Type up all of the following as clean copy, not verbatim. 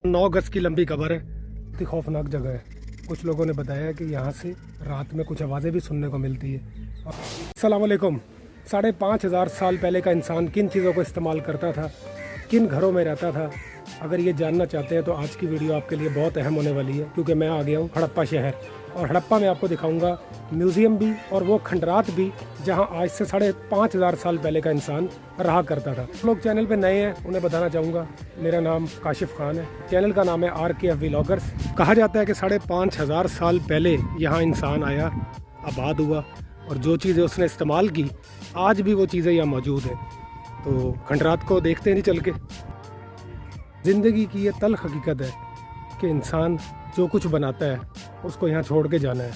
9 गज की लंबी कब्र है। इतनी खौफनाक जगह है। कुछ लोगों ने बताया कि यहाँ से रात में कुछ आवाज़ें भी सुनने को मिलती है। अस्सलाम वालेकुम। 5,500 साल पहले का इंसान किन चीज़ों को इस्तेमाल करता था, किन घरों में रहता था, अगर ये जानना चाहते हैं तो आज की वीडियो आपके लिए बहुत अहम होने वाली है, क्योंकि मैं आ गया हूँ हड़प्पा शहर और हड़प्पा में आपको दिखाऊंगा म्यूज़ियम भी और वो खंडरात भी जहाँ आज से 5,500 साल पहले का इंसान रहा करता था। लोग चैनल पे नए हैं उन्हें बताना चाहूँगा, मेरा नाम काशिफ खान है, चैनल का नाम है RKF व्लॉगर्स। कहा जाता है कि 5,500 साल पहले यहाँ इंसान आया, आबाद हुआ और जो चीज़ें उसने इस्तेमाल की आज भी वो चीज़ें यहाँ मौजूद हैं। तो खंडरात को देखते हैं नहीं चल के। ज़िंदगी की ये तल्ख हकीकत है कि इंसान जो कुछ बनाता है उसको यहाँ छोड़ के जाना है।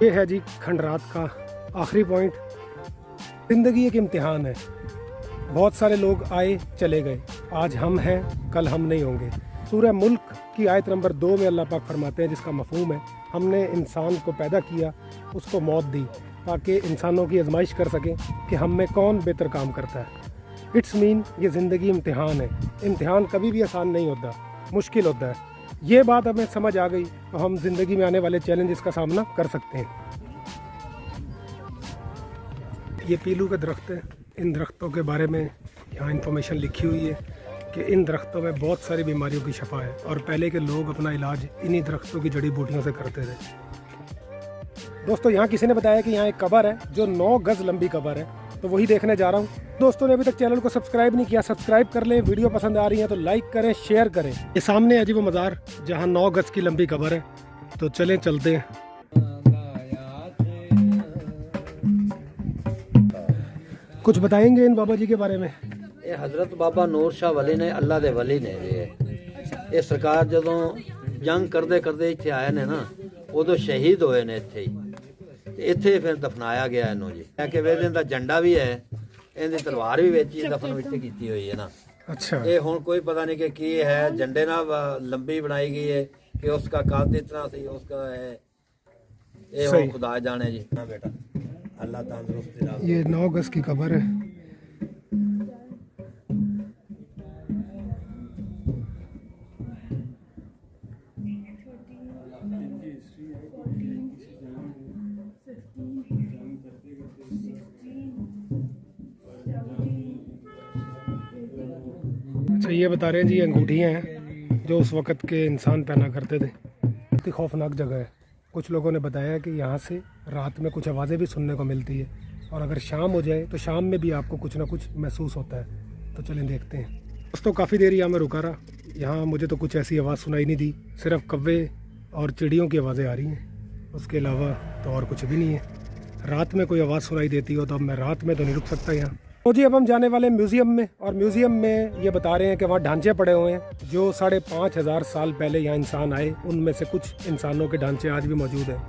ये है जी खंडरात का आखिरी पॉइंट। ज़िंदगी एक इम्तिहान है। बहुत सारे लोग आए चले गए, आज हम हैं कल हम नहीं होंगे। सूरह मुल्क की आयत नंबर 2 में अल्लाह पाक फरमाते हैं, जिसका मफहूम है हमने इंसान को पैदा किया, उसको मौत दी ताकि इंसानों की आजमाइश कर सकें कि हम में कौन बेहतर काम करता है। इट्स मीन ये ज़िंदगी इम्तिहान है। इम्तिहान कभी भी आसान नहीं होता, मुश्किल होता है। ये बात हमें समझ आ गई तो हम ज़िंदगी में आने वाले चैलेंजेस का सामना कर सकते हैं। ये पीलू के दरख्त हैं। इन दरख्तों के बारे में यहाँ इंफॉर्मेशन लिखी हुई है कि इन दरख्तों में बहुत सारी बीमारियों की शफा है और पहले के लोग अपना इलाज इन्हीं दरख्तों की जड़ी बूटियों से करते थे। दोस्तों यहाँ किसी ने बताया कि यहाँ एक कब्र है जो 9 गज लंबी कब्र है, तो वही देखने जा रहा हूँ। दोस्तों ने अभी तक चैनल को सब्सक्राइब नहीं किया, सब्सक्राइब कर लें। वीडियो पसंद आ रही है तो लाइक करें, शेयर करें। ये सामने है जी वो मज़ार जहाँ 9 गज की लंबी कब्र है, तो चलें चलते हैं। कुछ बताएंगे इन बाबा जी के बारे में? ये हजरत बाबा नूर शाह वली ने, अल्लाह दे वली ने। ये सरकार जदों जंग करदे करदे इत्थे आए ने ना, उदों शहीद होए ने इत्थे ही। ते इत्थे फिर दफनाया गया इन्हों जी। कि वे इनदा झंडा भी है, इनदी तलवार भी विच ही दफन विच कीती हुई है ना। अच्छा, ये हुण कोई पता नहीं कि की है। झंडे ना लंबी बनाई गई है कि उसका कद इतना सी, उसका है ये हुण खुदा जाने जी। ना बेटा अल्लाह तंदुरुस्ती रखे। ये 9 गज की कब्र है। अच्छा, ये बता रहे हैं जी ये अंगूठियाँ हैं जो उस वक़्त के इंसान पहना करते थे। इतनी खौफनाक जगह है। कुछ लोगों ने बताया कि यहाँ से रात में कुछ आवाज़ें भी सुनने को मिलती है और अगर शाम हो जाए तो शाम में भी आपको कुछ ना कुछ महसूस होता है। तो चलें देखते हैं। दोस्तों काफ़ी देर यहाँ मैं रुका रहा, यहाँ मुझे तो कुछ ऐसी आवाज़ सुनाई नहीं दी, सिर्फ कौवे और चिड़ियों की आवाज़ें आ रही हैं, उसके अलावा तो और कुछ भी नहीं है। रात में कोई आवाज़ सुनाई देती हो तो अब मैं रात में तो नहीं रुक सकता यहाँ। तो जी अब हम जाने वाले म्यूज़ियम में, और म्यूज़ियम में ये बता रहे हैं कि वहाँ ढांचे पड़े हुए हैं जो 5,500 साल पहले यहाँ इंसान आए, उनमें से कुछ इंसानों के ढांचे आज भी मौजूद हैं।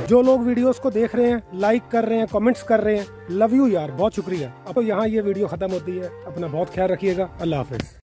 जो लोग वीडियोस को देख रहे हैं, लाइक कर रहे हैं, कमेंट्स कर रहे हैं, लव यू यार, बहुत शुक्रिया। अब तो यहाँ ये वीडियो ख़त्म होती है। अपना बहुत ख्याल रखिएगा। अल्लाह हाफ़िज़।